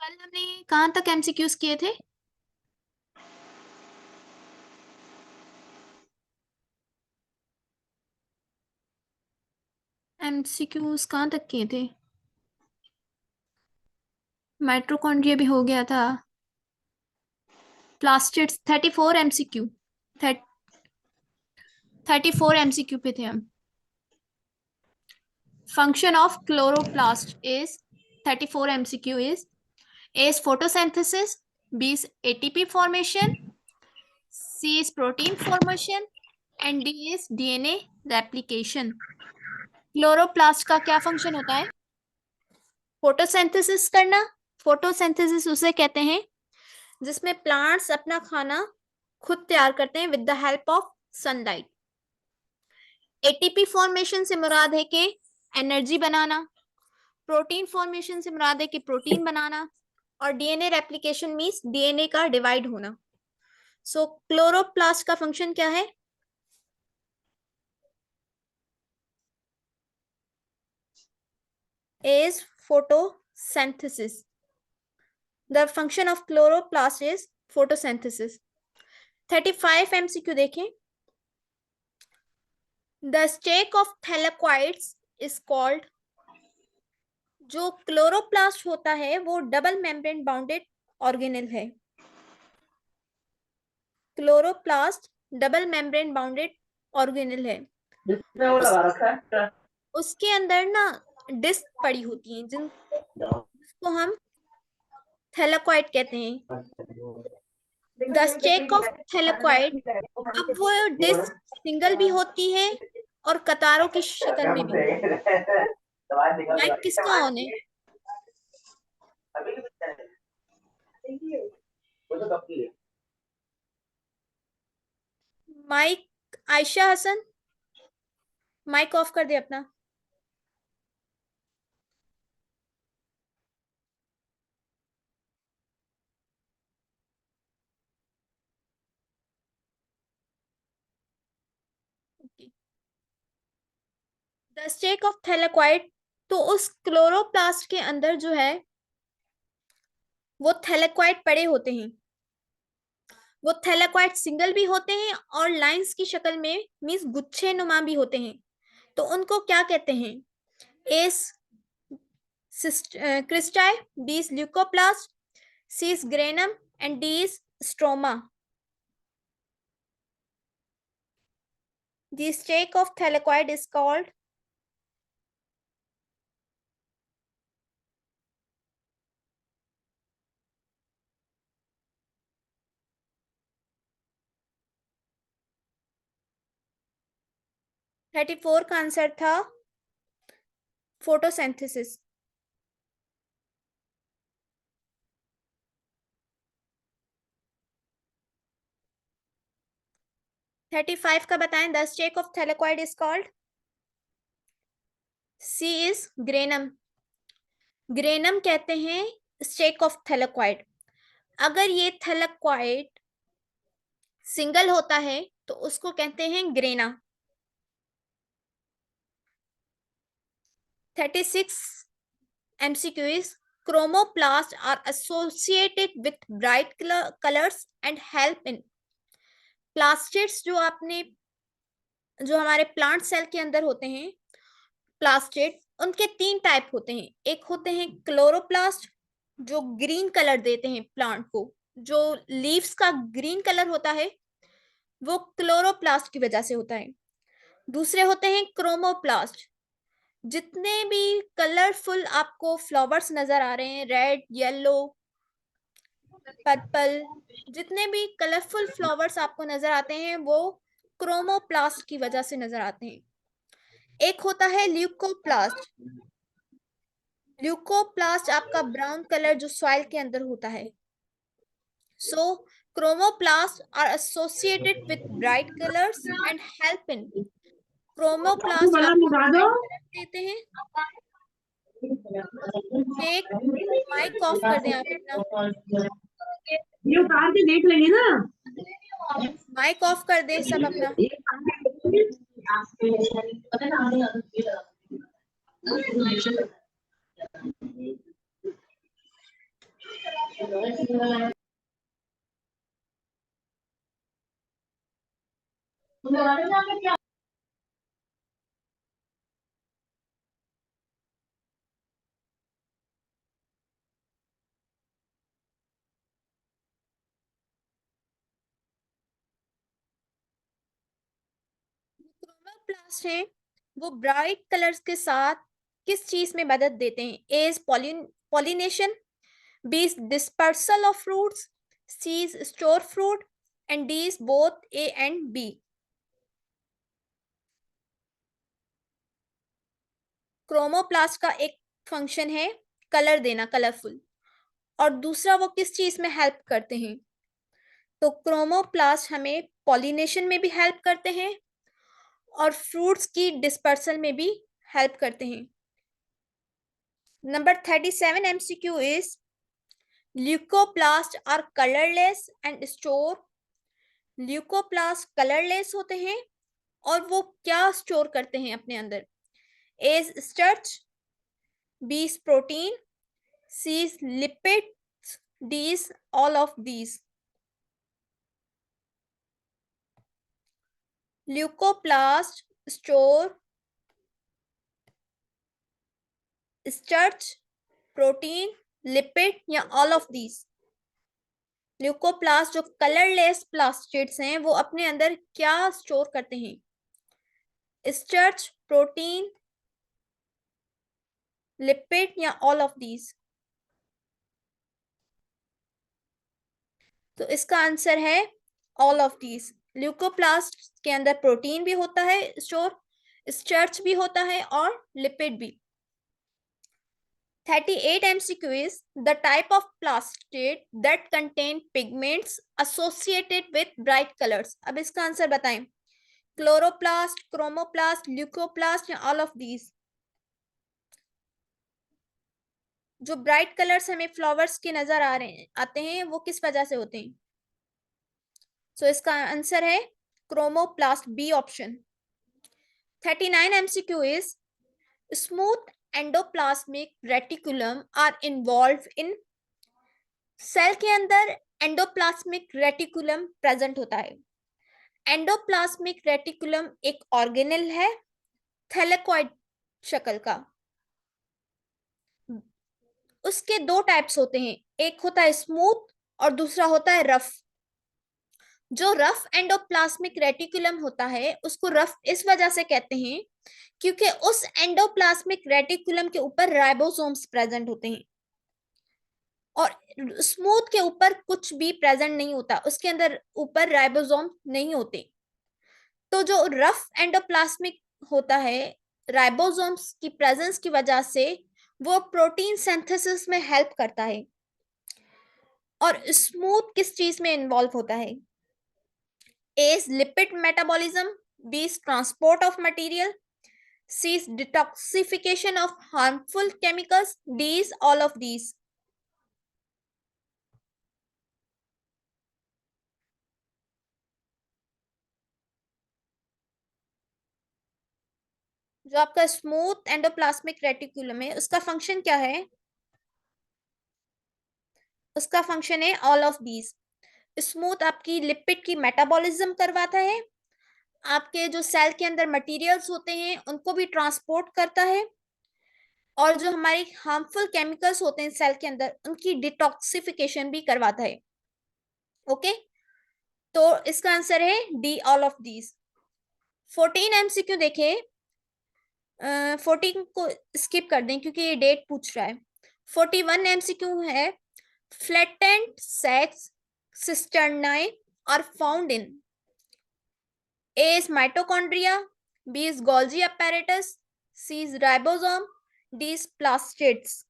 कल हमने कहाँ तक एमसीक्यूज किए थे? एमसीक्यूज कहाँ तक किए थे? माइटोकॉन्ड्रिया भी हो गया था। Plastids 34 MCQ. 34 एमसीक्यू पे थे हम। Function of chloroplast is 34 MCQ is A is photosynthesis, B is ATP formation, C is protein formation and D is DNA replication. Chloroplast का क्या फंक्शन होता है? फोटोसिंथेसिस करना। फोटोसिंथेसिस उसे कहते हैं जिसमें प्लांट्स अपना खाना खुद तैयार करते हैं with the help of sunlight. ATP formation से मुराद है कि एनर्जी बनाना, प्रोटीन फॉर्मेशन से मुराद है कि प्रोटीन बनाना, और डीएनए रेप्लिकेशन मींस डीएनए का डिवाइड होना। सो क्लोरोप्लास्ट का फंक्शन क्या है? is photosynthesis. The function of chloroplast is photosynthesis. 35 MCQ देखें। The stack of thylakoids is called, जो क्लोरोप्लास्ट होता है वो डबल मेम्ब्रेन बाउंडेड ऑर्गेनेल है। Chloroplast double membrane bounded organelle है। उसके अंदर ना डिस्क पड़ी होती हैं जिसको हम थैलाकॉइड कहते हैं। द स्टेक ऑफ थैलाकॉइड, अब वो डिस्क सिंगल भी होती है और कतारों की शक्ल में भी। माइक किसका ऑन है? Mic Ayesha Hasan, mic off कर दे अपना। द स्टेक ऑफ थैलाकॉइड, तो उस क्लोरोप्लास्ट के अंदर जो है वो थैलाकॉइड पड़े होते हैं। वो थैलाकॉइड सिंगल भी होते हैं और लाइंस की शक्ल में मींस गुच्छे नुमा भी होते हैं। तो उनको क्या कहते हैं? As cristae, B is leucoplast, C is granum and D is stroma. The stake of thylakoid is called (34) का आंसर था फोटोसिंथेसिस। (35) का बताएं। The stack of thylakoid is called, C is granum. Granum कहते हैं स्टेक ऑफ थैलाकॉइड। अगर ये thylakoid single होता है तो उसको कहते हैं grana. 36 MCQ is chromoplasts are associated with bright colors and help in plastids। जो हमारे प्लांट सेल के अंदर होते हैं प्लास्टिड, उनके 3 टाइप होते हैं। एक होते हैं क्लोरोप्लास्ट जो ग्रीन कलर देते हैं प्लांट को, जो लीव्स का ग्रीन कलर होता है वो क्लोरोप्लास्ट की वजह से होता है। दूसरे होते हैं क्रोमोप्लास्ट। जितने भी कलरफुल आपको फ्लावर्स नजर आ रहे हैं, रेड, येलो, पर्पल, जितने भी कलरफुल फ्लावर्स आपको नजर आते हैं वो क्रोमोप्लास्ट की वजह से नजर आते हैं। एक होता है ल्यूकोप्लास्ट। ल्यूकोप्लास्ट आपका ब्राउन कलर जो सॉइल के अंदर होता है। सो chromoplasts are associated with bright colors and help in chromoplast आपको bright color देते हैं। एक माइक ऑफ कर दें आप अपना, ये उतार के देख लेंगे ना। माइक ऑफ कर दें सब अपना। क्रोमोप्लास्ट हैं वो ब्राइट कलर्स के साथ किस चीज में मदद देते हैं? A is pollination, B is dispersal of fruits, C is store fruit and D is both A and B. Chromoplast का एक फंक्शन है कलर देना, कलरफुल, और दूसरा वो किस चीज में हेल्प करते हैं? तो क्रोमोप्लास्ट हमें पॉलिनेशन में भी हेल्प करते हैं और फ्रूट्स की डिस्पर्सल में भी हेल्प करते हैं। Number 37 MCQ is leucoplast are colourless and store. Leucoplast colourless होते हैं और वो क्या स्टोर करते हैं अपने अंदर? A is starch, B is protein, C is lipid, D is all of these. Leucoplast store starch, protein, lipid या ऑल ऑफ दीज। ल्यूकोप्लास्ट जो कलरलेस प्लास्टिड्स हैं वो अपने अंदर क्या स्टोर करते हैं? स्टार्च, प्रोटीन, लिपिड या ऑल ऑफ दीज। तो इसका आंसर है ऑल ऑफ दीज। ल्यूकोप्लास्ट के अंदर प्रोटीन भी होता है स्टोर, स्टार्च भी होता है और लिपिड भी। 38 MCQ is the type of plastid that contain pigments associated with bright colors। अब इसका आंसर बताएं। क्लोरोप्लास्ट, क्रोमोप्लास्ट, ल्यूकोप्लास्ट या ऑल ऑफ दीज। जो ब्राइट कलर्स हमें फ्लावर्स के नजर आते हैं वो किस वजह से होते हैं? सो इसका आंसर है chromoplast, B option. 39 MCQ is smooth endoplasmic reticulum are involved in। Cell के अंदर एंडोप्लाज्मिक रेटिकुलम प्रेजेंट होता है। एंडोप्लाज्मिक रेटिकुलम एक ऑर्गेनेल है थैलेकॉइड शक्ल का। उसके दो टाइप्स होते हैं, एक होता है स्मूथ और दूसरा होता है रफ। जो रफ एंडोप्लाज्मिक रेटिकुलम होता है उसको रफ इस वजह से कहते हैं क्योंकि उस एंडोप्लाज्मिक रेटिकुलम के ऊपर राइबोसोम्स प्रेजेंट होते हैं और स्मूथ के ऊपर कुछ भी प्रेजेंट नहीं होता, उसके अंदर ऊपर राइबोसोम नहीं होते। तो जो रफ एंडोप्लाज्मिक होता है, राइबोसोम्स की प्रेजेंस की वजह से वो प्रोटीन सिंथेसिस में हेल्प करता है। और स्मूथ किस चीज में इन्वॉल्व होता है? A is lipid metabolism, B is transport of material, C is detoxification of harmful chemicals, D is all of these. जो आपका स्मूथ एंडोप्लाज्मिक रेटिकुलम है उसका फंक्शन क्या है? उसका फंक्शन है ऑल ऑफ दीज। स्मूथ आपकी लिपिड की मेटाबॉलिज्म करवाता है, आपके जो सेल के अंदर मटेरियल्स होते हैं उनको भी ट्रांसपोर्ट करता है, और जो हमारे हार्मफुल केमिकल्स होते हैं सेल के अंदर उनकी डिटॉक्सिफिकेशन भी करवाता है। ओके, तो इसका आंसर है D all of these. 14 MCQ देखें, 14 को स्किप कर दें क्योंकि ये डेट पूछ रहा है। 41 MCQ है flattened sacs cisternae are found in। A is mitochondria, B is Golgi apparatus, C is ribosome, D is plastids।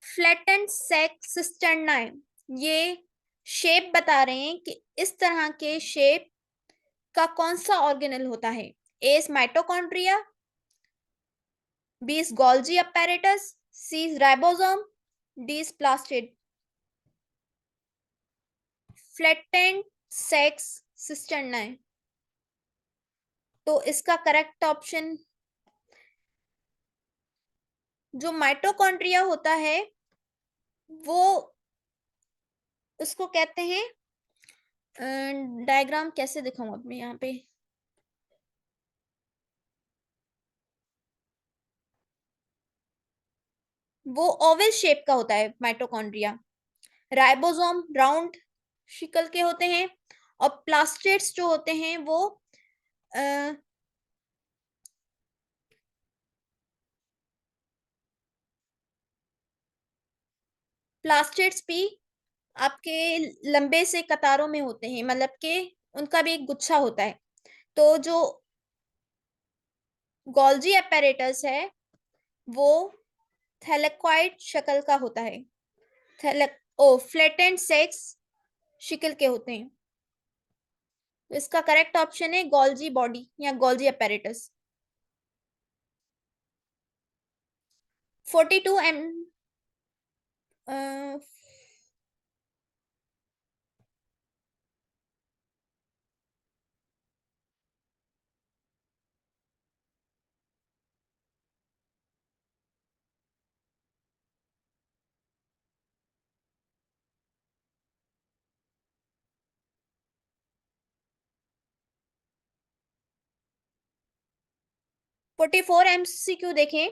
Flattened sacs cisternae ये शेप बता रहे हैं कि इस तरह के शेप का कौन सा ऑर्गेनल होता है। A is mitochondria, B is Golgi apparatus, C is ribosome, D is plastid। Flattened sacs cisternae, तो इसका करेक्ट ऑप्शन जो माइटोकॉन्ड्रिया होता है वो उसको कहते हैं, डायग्राम कैसे दिखाऊं अपने यहाँ पे, वो ओवल शेप का होता है माइटोकॉन्ड्रिया। राइबोसोम राउंड शिकल के होते हैं, और प्लास्टेट्स जो होते हैं वो प्लास्टेट्स भी आपके लंबे से कतारों में होते हैं, मतलब कि उनका भी एक गुच्छा होता है। तो जो गोल्जी एपेरेटस है वो थैलेकॉइड शक्ल का होता है। थैलेक ओ फ्लैटेंड सेक्स शिकल के होते हैं। तो इसका करेक्ट ऑप्शन है गोल्जी बॉडी या गोल्जी एपेरेटस। 42 44 MCQ देखें।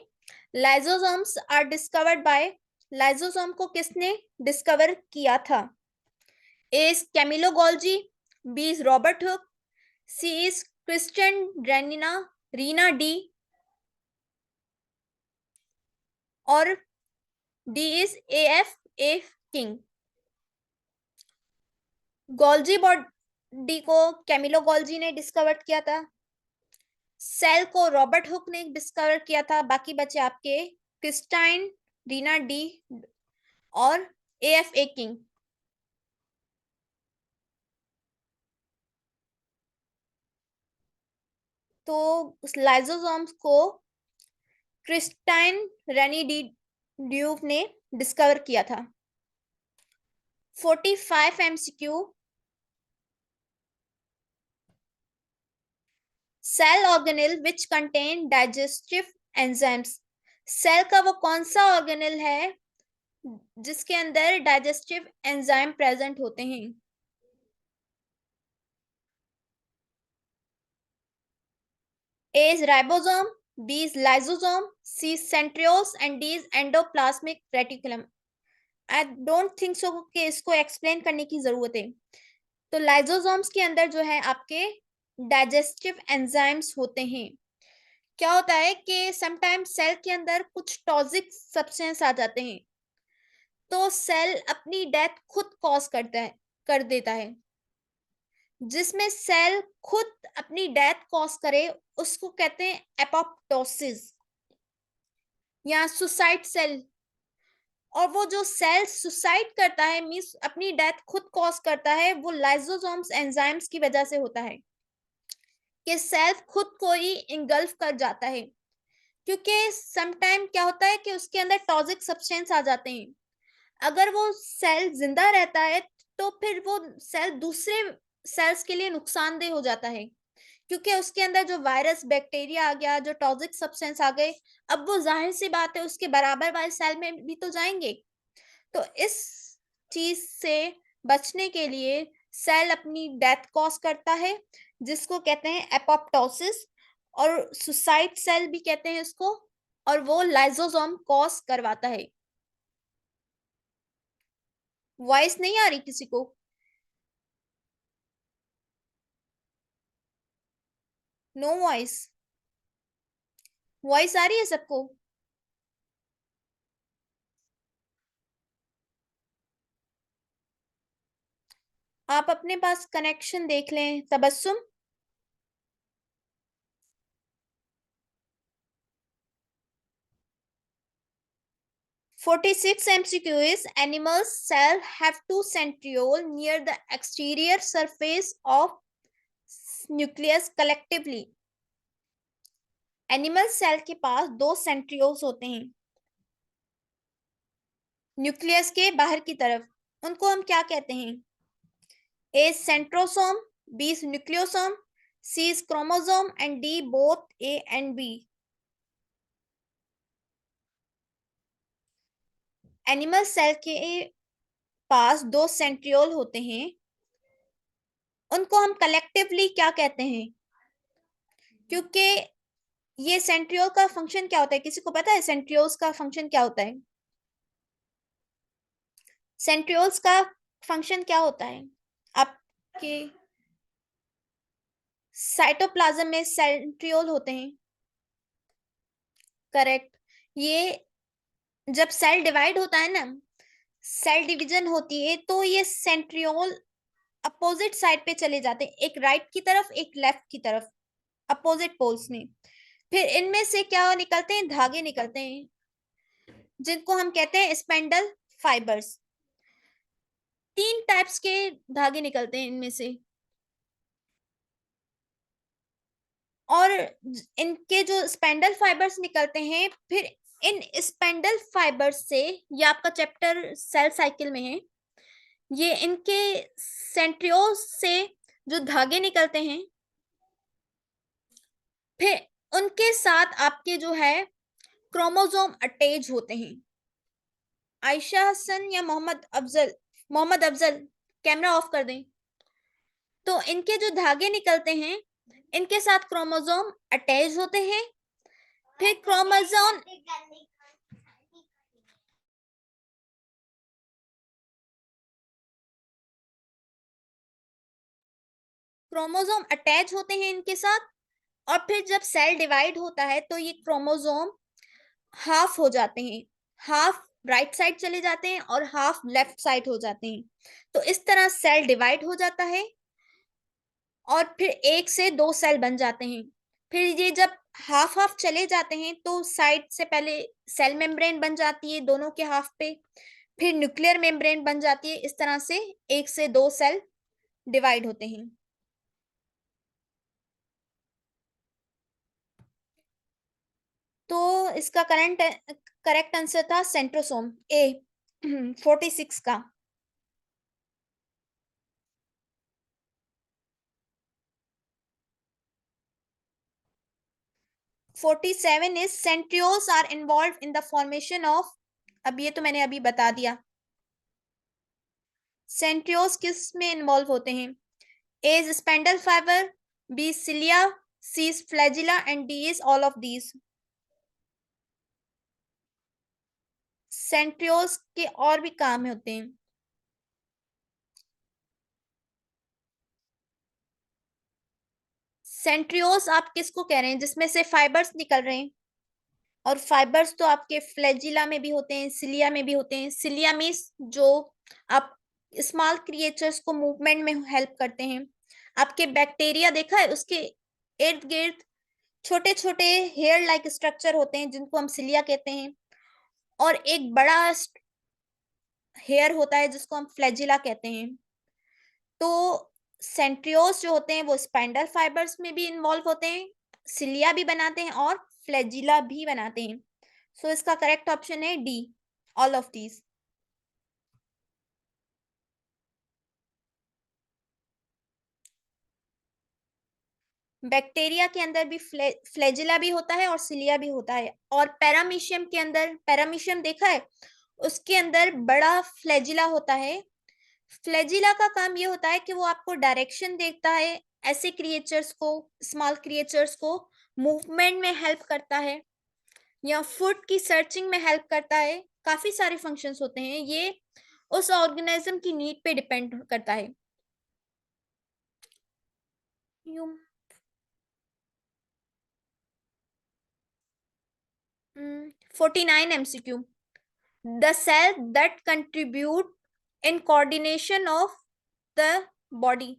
Lysosomes are discovered by, lysosome को किसने डिस्कवर किया था? A is Camillo Golgi, B is Robert Hooke, C is Christian रेनिना रीना डी, और D is a king. Golgi body को कैमिलो गोल्जी ने डिस्कवर किया था, सेल को रॉबर्ट हुक ने डिस्कवर किया था, बाकी बचे आपके क्रिस्टाइन रीना डी और ए किंग। तो लाइजोसोम्स को क्रिस्टाइन रेनी डी ड्यूक ने डिस्कवर किया था। 45 MCQ। Cell organelle which contain digestive enzymes, cell का वो कौन सा ऑर्गेनेल है जिसके अंदर डाइजेस्टिव एंजाइम प्रेजेंट होते हैं? A is ribosome, B is lysosome, C centrioles and D is endoplasmic reticulum. I don't think so कि इसको एक्सप्लेन करने की जरूरत है। तो लाइसोसोम्स के अंदर जो है आपके डाइजेस्टिव एंजाइम्स होते हैं। क्या होता है कि समटाइम्स सेल के अंदर कुछ टॉक्सिक सब्सटेंस आ जाते हैं, तो सेल अपनी डेथ खुद कॉज करता है, कर देता है। जिसमें सेल खुद अपनी डेथ कॉज करे उसको कहते हैं एपोप्टोसिस या सुसाइड सेल। और वो जो सेल सुसाइड करता है, मींस अपनी डेथ खुद कॉज करता है, वो लाइसोसोम्स एंजाइम्स की वजह से होता है कि सेल खुद को ही इंगल्फ कर जाता है। क्योंकि समटाइम क्या होता है कि उसके अंदर टॉक्सिक सब्सटेंस आ जाते हैं। अगर वो सेल जिंदा रहता है तो फिर वो सेल दूसरे सेल्स के लिए नुकसानदेह हो जाता है, क्योंकि उसके अंदर जो वायरस बैक्टीरिया आ गया, जो टॉक्सिक सब्सटेंस आ गए, अब वो जाहिर सी बात है उसके बराबर वाले सेल में भी तो जाएंगे। तो इस चीज से बचने के लिए सेल अपनी डेथ कॉज करता है, जिसको कहते हैं एपोप्टोसिस, और सुसाइड सेल भी कहते हैं इसको, और वो लाइसोसोम कॉज करवाता है। वॉइस नहीं आ रही किसी को? No voice? वॉइस आ रही है सबको? आप अपने पास कनेक्शन देख लें Tabassum. 46 MCQ is animals cell have two centriole near the exterior surface of nucleus collectively। Animal cell के पास दो सेंट्रियोल्स होते हैं न्यूक्लियस के बाहर की तरफ। उनको हम क्या कहते हैं? A centrosome, B nucleosome, C chromosome and D both A and B. Animal cell के पास दो सेंट्रियोल होते हैं, उनको हम कलेक्टिवली क्या कहते हैं? क्योंकि ये सेंट्रियोल का फंक्शन क्या होता है, किसी को पता है सेंट्रियोल्स का फंक्शन क्या होता है? सेंट्रियोल्स का फंक्शन क्या होता है? आपके साइटोप्लाज्म में सेंट्रियोल होते हैं, करेक्ट। ये जब सेल डिवाइड होता है ना, सेल डिवीजन होती है, तो ये सेंट्रियोल अपोजिट साइड पे चले जाते हैं, एक राइट की तरफ एक लेफ्ट की तरफ, अपोजिट पोल्स में। फिर इनमें से क्या निकलते हैं? धागे निकलते हैं, जिनको हम कहते हैं स्पेंडल फाइबर्स। 3 टाइप्स के धागे निकलते हैं इनमें से, और इनके जो स्पेंडल फाइबर्स निकलते हैं, फिर इन स्पेंडल फाइबर्स से, ये आपका चैप्टर सेल साइकिल में है, ये इनके सेंट्रियोल्स से जो धागे निकलते हैं, फिर उनके साथ आपके जो है क्रोमोसोम अटैच होते हैं। आयशा हसन या मोहम्मद अफजल कैमरा ऑफ कर दें। तो इनके जो धागे निकलते हैं, इनके साथ क्रोमोसोम अटैच होते हैं, फिर क्रोमोसोम अटैच होते हैं इनके साथ, और फिर जब सेल डिवाइड होता है तो ये क्रोमोसोम हाफ हो जाते हैं, हाफ राइट साइड चले जाते हैं और हाफ लेफ्ट साइड हो जाते हैं। तो इस तरह सेल डिवाइड हो जाता है, और फिर 1 से 2 सेल बन जाते हैं। फिर ये जब हाफ हाफ चले जाते हैं तो साइड से पहले सेल मेम्ब्रेन बन जाती है दोनों के हाफ पे, फिर न्यूक्लियर मेम्ब्रेन बन जाती है। इस तरह से 1 से 2 सेल डिवाइड होते हैं। तो इसका करेक्ट आंसर था सेंट्रोसोम ए 46 का। 47 is centrioles are involve in the formation of, अब ये तो मैंने अभी बता दिया। सेंट्रियोल्स किस में इन्वॉल्व होते हैं? A is spindle fibre, B cilia, C is flagella and D is all of these. Centrioles के और भी काम होते हैं। सेंट्रियोल्स आप किसको कह रहे हैं जिसमें से फाइबर्स निकल रहे हैं? और फाइबर्स तो आपके फ्लैजिला में भी होते हैं, सिलिया में भी होते हैं। सिलिया मीन्स जो आप स्मॉल क्रिएचर्स को मूवमेंट में हेल्प करते हैं। आपके बैक्टीरिया देखा है, उसके इर्द गिर्द छोटे छोटे हेयर लाइक स्ट्रक्चर होते हैं जिनको हम सिलिया कहते हैं, और एक बड़ा हेयर होता है जिसको हम फ्लैजिला कहते हैं। तो सेंट्रियोल्स जो होते हैं वो स्पाइंडल फाइबर्स में भी इन्वॉल्व होते हैं, सिलिया भी बनाते हैं और फ्लैजिला भी बनाते हैं। सो इसका करेक्ट ऑप्शन है D, all of these. Bacteria के अंदर भी फ्लैजिला भी होता है और सिलिया भी होता है, और पैरामीशियम के अंदर, पैरामीशियम देखा है, उसके अंदर बड़ा फ्लैजिला होता है। फ्लैजिला का काम ये होता है कि वो आपको डायरेक्शन देता है, ऐसे क्रिएचर्स को, स्मॉल क्रिएचर्स को मूवमेंट में हेल्प करता है, या फूड की सर्चिंग में हेल्प करता है। काफी सारे फंक्शंस होते हैं, ये उस ऑर्गेनिज्म की नीड पे डिपेंड करता है। You 49 MCQ। The cell that contribute in coordination of the body.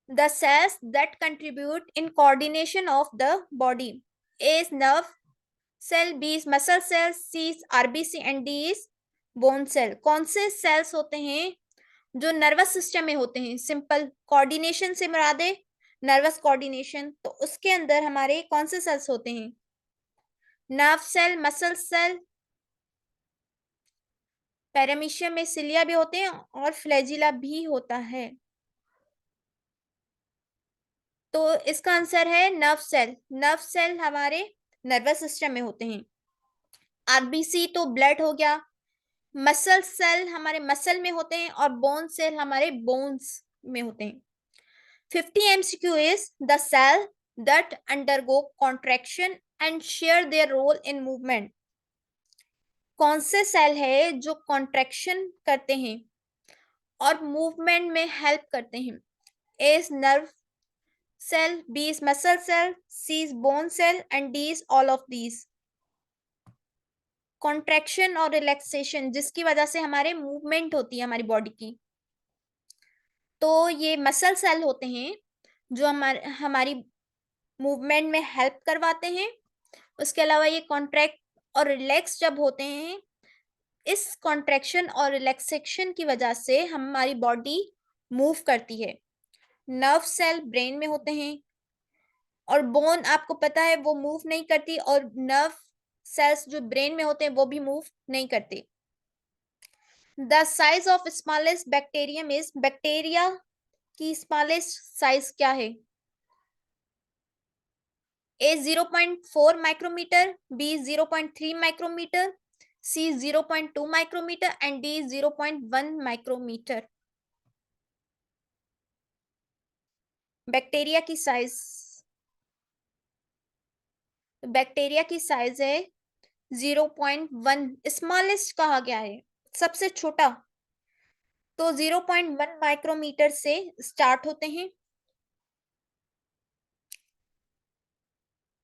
The cells that contribute in coordination of the body. A is nerve cell, B is muscle cell, C is RBC and D is bone cell. कौन से cells होते हैं जो nervous system में होते हैं? Simple, coordination से मुराद है नर्वस कोऑर्डिनेशन, तो उसके अंदर हमारे कौन से सेल्स होते हैं? Nerve cell, muscle cell, paramecium में सिलिया भी होते हैं और फ्लैजिला भी होता है। तो इसका आंसर है नर्व सेल। नर्व सेल हमारे नर्वस सिस्टम में होते हैं। आरबीसी तो ब्लड हो गया, मसल सेल हमारे मसल में होते हैं और बोन सेल हमारे बोन्स में होते हैं। 50 MCQ is the cell that undergo contraction and share their role in movement. कौन से सेल है जो कॉन्ट्रैक्शन करते हैं और मूवमेंट में हेल्प करते हैं? A is nerve cell, B is muscle cell, C is bone cell and D is all of these. Contraction और रिलैक्सेशन जिसकी वजह से हमारे मूवमेंट होती है हमारी बॉडी की, तो ये मसल सेल होते हैं जो हमारी मूवमेंट में हेल्प करवाते हैं। उसके अलावा ये कॉन्ट्रैक्ट और रिलैक्स जब होते हैं, इस कॉन्ट्रैक्शन और रिलैक्सेशन की वजह से हमारी बॉडी मूव करती है। नर्व सेल ब्रेन में होते हैं और बोन आपको पता है वो मूव नहीं करती, और नर्व सेल्स जो ब्रेन में होते हैं वो भी मूव नहीं करते। The size of smallest bacterium is, bacteria की स्मॉलेस्ट साइज क्या है? A 0.4 micrometre, B 0.3 micrometre, C 0.2 micrometre and D 0.1 micrometre. Bacteria की साइज, बैक्टीरिया की साइज है 0.1, स्मॉलेस्ट कहा गया है, सबसे छोटा, तो 0.1 माइक्रोमीटर से स्टार्ट होते हैं।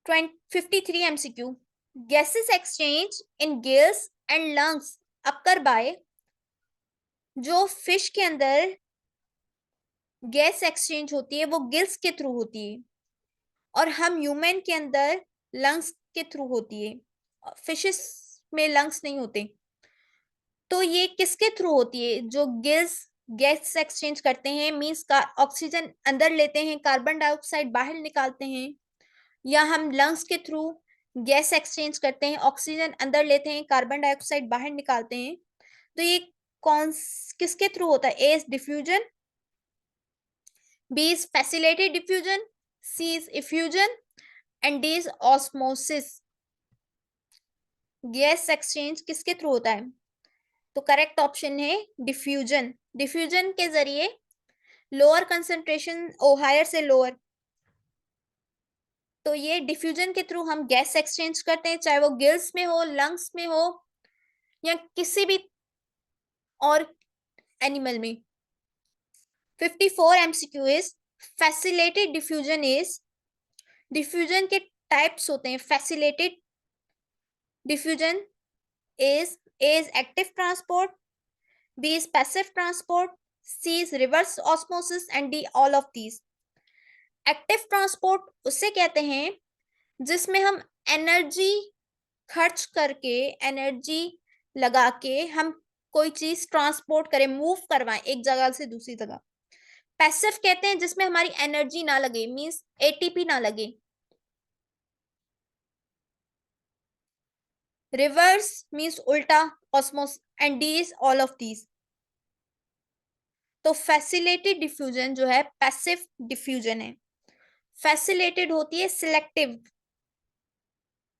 53 MCQ, gases exchange in gills and lungs occur by, जो फिश के अंदर गैस एक्सचेंज होती है वो गिल्स के थ्रू होती है और हम ह्यूमन के अंदर लंग्स के थ्रू होती है। फिशेस में लंग्स नहीं होते, तो ये किसके थ्रू होती है? जो गिल्स गैस एक्सचेंज करते हैं, मींस का ऑक्सीजन अंदर लेते हैं, कार्बन डाइऑक्साइड बाहर निकालते हैं, या हम लंग्स के थ्रू गैस एक्सचेंज करते हैं, ऑक्सीजन अंदर लेते हैं, कार्बन डाइऑक्साइड बाहर निकालते हैं। तो ये कौन किसके थ्रू होता है? A is diffusion, B is facilitated diffusion, C is effusion and D is osmosis. Gas exchange किसके थ्रू होता है? तो करेक्ट ऑप्शन है डिफ्यूजन। डिफ्यूजन के जरिए लोअर कंसंट्रेशन ओ हायर से लोअर, तो ये डिफ्यूजन के थ्रू हम गैस एक्सचेंज करते हैं, चाहे वो गिल्स में हो, लंग्स में हो, या किसी भी और एनिमल में। 54 MCQ is, facilitated diffusion is, diffusion के टाइप्स होते हैं। Facilitated diffusion is, A is active transport, B is passive transport, C is reverse osmosis and D all of these. Active transport उसे कहते हैं जिसमें हम एनर्जी खर्च करके, एनर्जी लगा के हम कोई चीज ट्रांसपोर्ट करें, मूव करवाएं एक जगह से दूसरी जगह। पैसिव कहते हैं जिसमें हमारी एनर्जी ना लगे, मींस एटीपी ना लगे। रिवर्स मींस उल्टा, osmose and D is all of these. तो फैसिलिटेटेड डिफ्यूजन जो है पैसिव डिफ्यूजन है, फैसिलिटेटेड होती है सिलेक्टिव,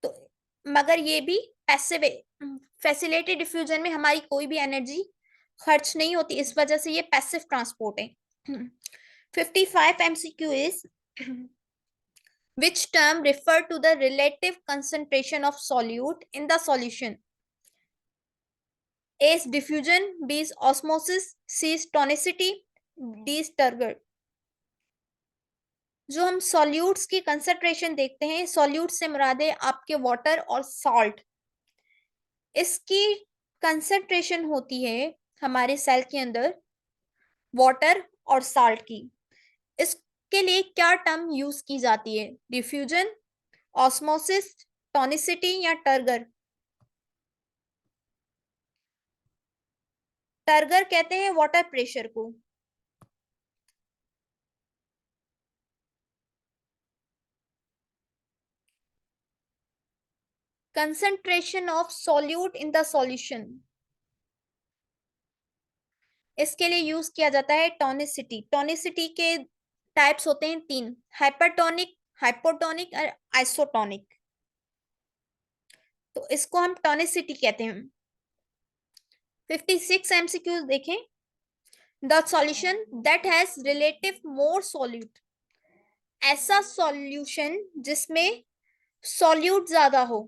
तो मगर ये भी पैसिव है। फैसिलिटेटेड डिफ्यूजन में हमारी कोई भी एनर्जी खर्च नहीं होती, इस वजह से ये पैसिव ट्रांसपोर्ट है। 55 MCQ is, which term refer to the relative concentration of solute in the solution? A is diffusion, B is osmosis, C is tonicity, D is turgor। जो हम सॉल्यूट्स की कंसंट्रेशन देखते हैं, सॉल्यूट से मुराद है आपके water और सॉल्ट, इसकी कंसंट्रेशन होती है हमारे सेल के अंदर वाटर और साल्ट की। इसके लिए क्या टर्म यूज की जाती है? डिफ्यूजन, ऑस्मोसिस, टोनिसिटी या टर्गर? टर्गर कहते हैं वाटर प्रेशर को। Concentration of solute in the solution, इसके लिए यूज किया जाता है टोनिसिटी। टोनिसिटी के टाइप्स होते हैं तीन, हाइपरटोनिक, हाइपोटोनिक और आइसोटोनिक। तो इसको हम टॉनिसिटी कहते हैं। 56 एमसीक्यूज देखें। The solution that has relative more solute, ऐसा सॉल्यूशन जिसमें सॉल्यूट ज्यादा हो,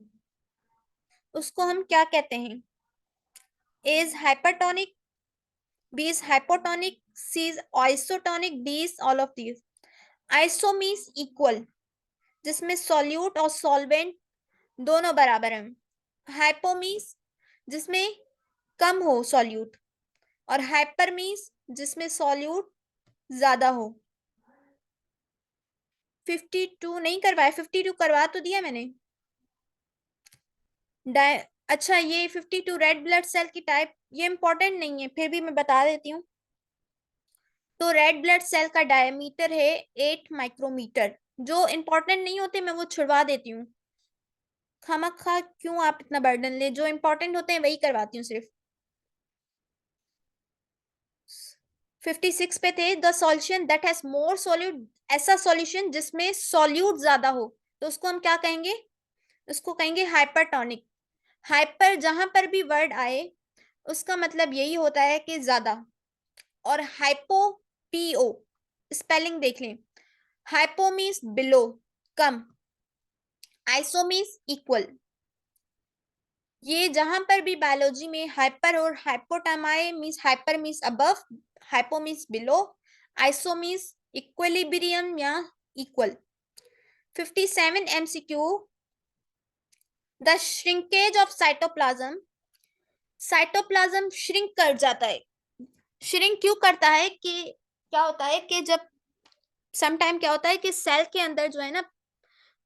उसको हम क्या कहते हैं? A is hypertonic, B is hypotonic, C is isotonic, D is all of these. Iso means equal, जिसमें सॉल्यूट और सॉल्वेंट दोनों बराबर हैं। हाइपो मीन्स जिसमें कम हो सॉल्यूट, और हाइपर मीन्स जिसमें सॉल्यूट ज्यादा हो। 52 नहीं करवाया, 52 करवा तो दिया मैंने। अच्छा, ये 52 रेड ब्लड सेल की टाइप, ये इंपॉर्टेंट नहीं है, फिर भी मैं बता देती हूँ। तो रेड ब्लड सेल का डायमीटर है 8 माइक्रोमीटर। जो इंपॉर्टेंट नहीं होते मैं वो छुड़वा देती हूँ। खामखा क्यों आप इतना बर्डन ले, जो इंपॉर्टेंट होते हैं वही करवाती हूँ सिर्फ। 56 पे थे, the solution that has more solute, ऐसा सॉल्यूशन जिसमें सॉल्यूट ज्यादा हो, तो उसको हम क्या कहेंगे? उसको कहेंगे हाइपरटोनिक। हाइपर जहां पर भी वर्ड आए उसका मतलब यही होता है कि ज्यादा। और हाइपो, पीओ, स्पेलिंग देख लें। हाइपो मीन्स बिलो, कम। Iso means equal. ये जहां पर भी बायोलॉजी में हाइपर और हाइपोटर्म आए, means hyper means above, hypo means below, iso means equilibrium या equal. 57 MCQ. The shrinkage of cytoplasm, cytoplasm shrink कर जाता है। श्रिंक क्यों करता है? कि क्या होता है कि जब समटाइम क्या होता है कि सेल के अंदर जो है ना,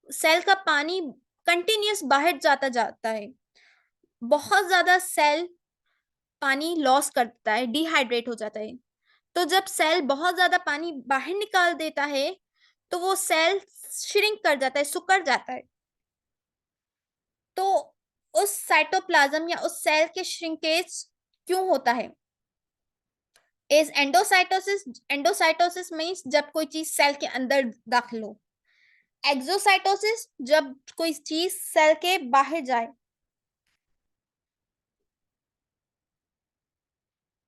सेल का पानी कंटिन्यूस बाहर जाता जाता है, बहुत ज्यादा सेल पानी लॉस करता है, डिहाइड्रेट हो जाता है। तो जब सेल बहुत ज्यादा पानी बाहर निकाल देता है तो वो सेल श्रिंक कर जाता है, सिकुड़ जाता है। तो उस साइटोप्लाज्म या उस सेल के श्रिंकेज क्यों होता है? इज एंडोसाइटोसिस, एंडोसाइटोसिस मीन्स जब कोई चीज सेल के अंदर दाखिल हो। एक्सोसाइटोसिस जब कोई चीज सेल के बाहर जाए।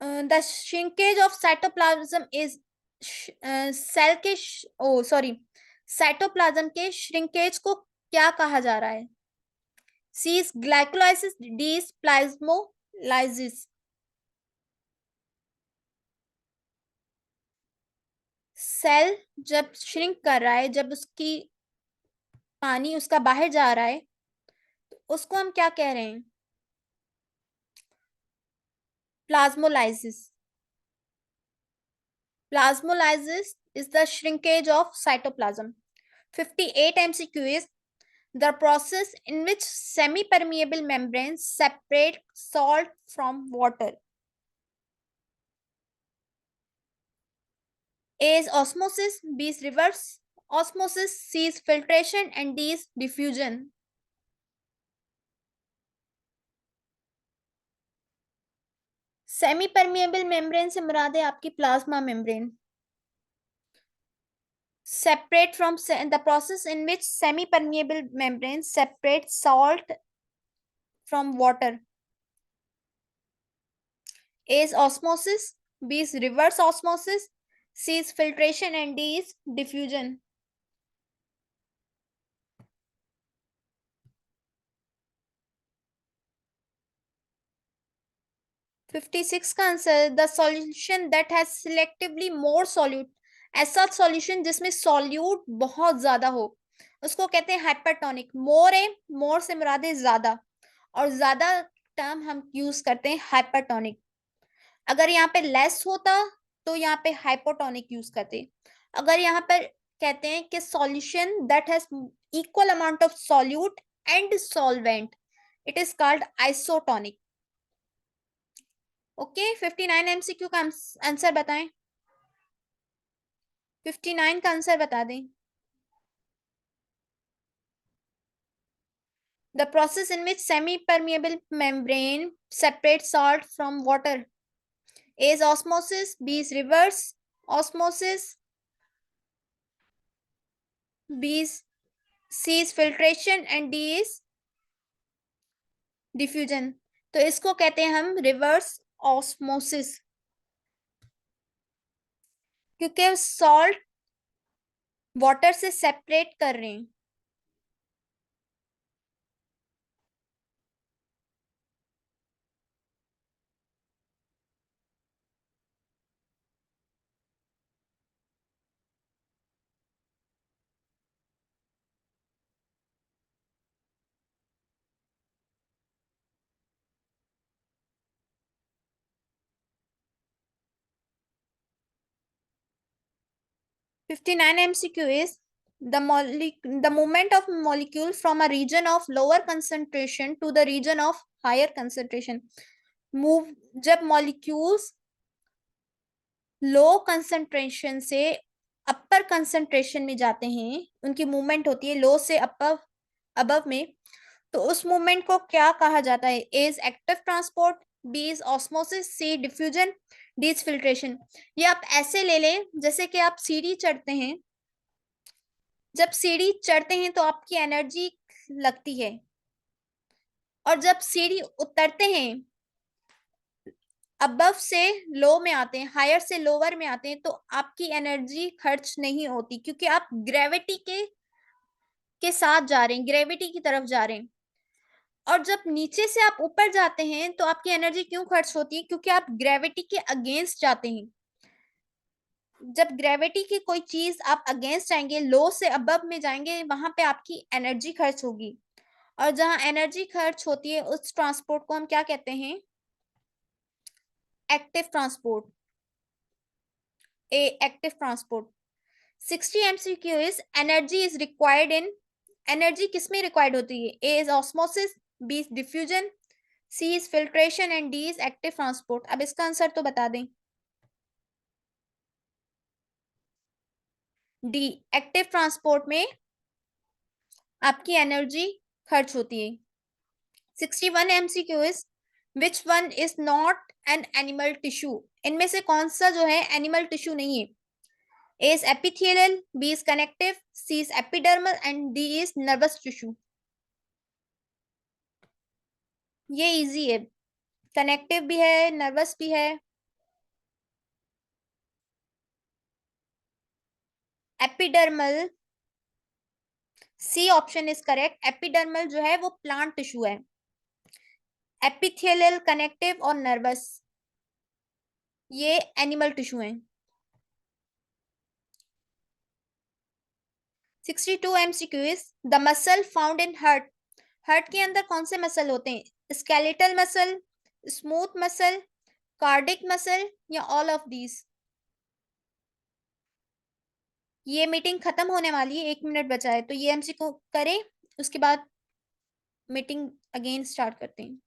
The shrinkage of cytoplasm is, cell के ओ सॉरी, साइटोप्लाज्म के श्रिंकेज को क्या कहा जा रहा है? C is glycolysis, D is plasmolysis. Cell जब श्रिंक कर रहा है, जब उसकी पानी उसका बाहर जा रहा है, तो उसको हम क्या कह रहे हैं? Plasmolysis. Plasmolysis is the shrinkage of cytoplasm. 58 MCQ is the process in which semi-permeable membranes separate salt from water. A is osmosis, B is reverse osmosis, C is filtration, and D is diffusion. Semi-permeable membrane से मुराद है आपकी plasma membrane. Separate from the process in which semi-permeable membranes separate salt from water. A is osmosis, B is reverse osmosis, C is filtration, and D is diffusion. (56) का answer, the solution that has selectively more solute, ऐसा solution जिसमें solute बहुत ज्यादा हो, उसको कहते हैं hypertonic. मोर है, मोर से मुराद है ज्यादा, और ज्यादा टर्म हम यूज करते हैं हाइपरटोनिक। अगर यहाँ पे लेस होता तो यहाँ पे हाइपोटोनिक यूज करते। अगर यहाँ पर कहते हैं कि solution that has equal amount of solute and solvent, it is called isotonic. Okay, 59 MCQ का आंसर बताएं। 59 का आंसर बता दें। The process in which semi-permeable membrane separates salt from water. A is osmosis, B is reverse osmosis, B is C is filtration, and D is diffusion. तो इसको कहते हैं हम रिवर्स ऑस्मोसिस, क्योंकि सॉल्ट वाटर से separate कर रहे हैं। #59 MCQ is the movement of molecule from a region of lower concentration to the region of higher concentration. Move जब मॉलिक्यूल्स लो कंसंट्रेशन से अपर कंसंट्रेशन में जाते हैं, उनकी मूवमेंट होती है लो से अपर अबव में, तो उस मूवमेंट को क्या कहा जाता है? A is active transport, B is osmosis, C diffusion, D is filtration. ये आप ऐसे ले लें जैसे कि आप सीढ़ी चढ़ते हैं, जब सीढ़ी चढ़ते हैं तो आपकी एनर्जी लगती है, और जब सीढ़ी उतरते हैं, अबव से लो में आते हैं, हायर से लोअर में आते हैं, तो आपकी एनर्जी खर्च नहीं होती, क्योंकि आप ग्रेविटी के साथ जा रहे हैं, ग्रेविटी की तरफ जा रहे हैं। और जब नीचे से आप ऊपर जाते हैं तो आपकी एनर्जी क्यों खर्च होती है? क्योंकि आप ग्रेविटी के अगेंस्ट जाते हैं। जब ग्रेविटी की कोई चीज आप अगेंस्ट जाएंगे, लो से अबव में जाएंगे, वहां पे आपकी एनर्जी खर्च होगी। और जहां एनर्जी खर्च होती है उस ट्रांसपोर्ट को हम क्या कहते हैं? Active transport. A active transport. 60 MCQ is energy is required in, energy किसमें रिक्वायर्ड होती है? A is osmosis, B is diffusion, C is filtration and D is active transport. अब इसका आंसर तो बता दें। डी एक्टिव ट्रांसपोर्ट में आपकी एनर्जी खर्च होती है। 61 MCQ is which one is not an animal tissue? इनमें से कौन सा जो है एनिमल टिश्यू नहीं है? A is epithelial, B is connective, C is epidermal and D is nervous tissue. ये इजी है, कनेक्टिव भी है, नर्वस भी है। Epidermal, C option is correct. Epidermal जो है वो प्लांट टिश्यू है। एपिथेलियल, कनेक्टिव और नर्वस ये एनिमल टिश्यू है। 62 MCQ is the muscle found in heart. Heart के अंदर कौन से मसल होते हैं? Skeletal muscle, smooth muscle, cardiac muscle या ऑल ऑफ दीज? ये मीटिंग खत्म होने वाली है, 1 मिनट बचा है, तो ये एमसीक्यू करें, उसके बाद मीटिंग अगेन स्टार्ट करते हैं।